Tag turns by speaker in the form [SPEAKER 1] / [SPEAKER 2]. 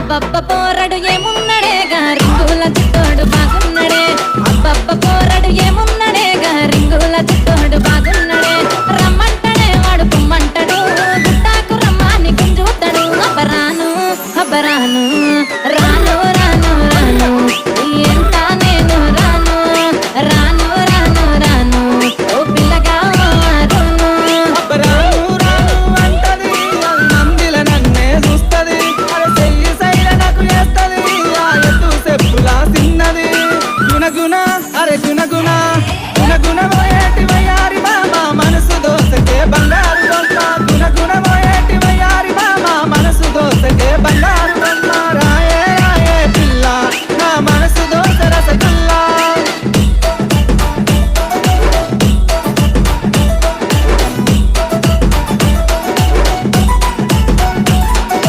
[SPEAKER 1] అబ్బబ్బ పోరడు ఏమున్నడే రింగుల చిత్తోడు బాగున్నడే అబ్బబ్బ పోరడు ఏమున్నడే రింగుల చిత్తోడు బాగున్నడే రమ్మంటడే వాడు పుమ్మంటడు గుట్టాకు రమ్మాని గుంజుతాడు అబ్బరాను అబ్బరాను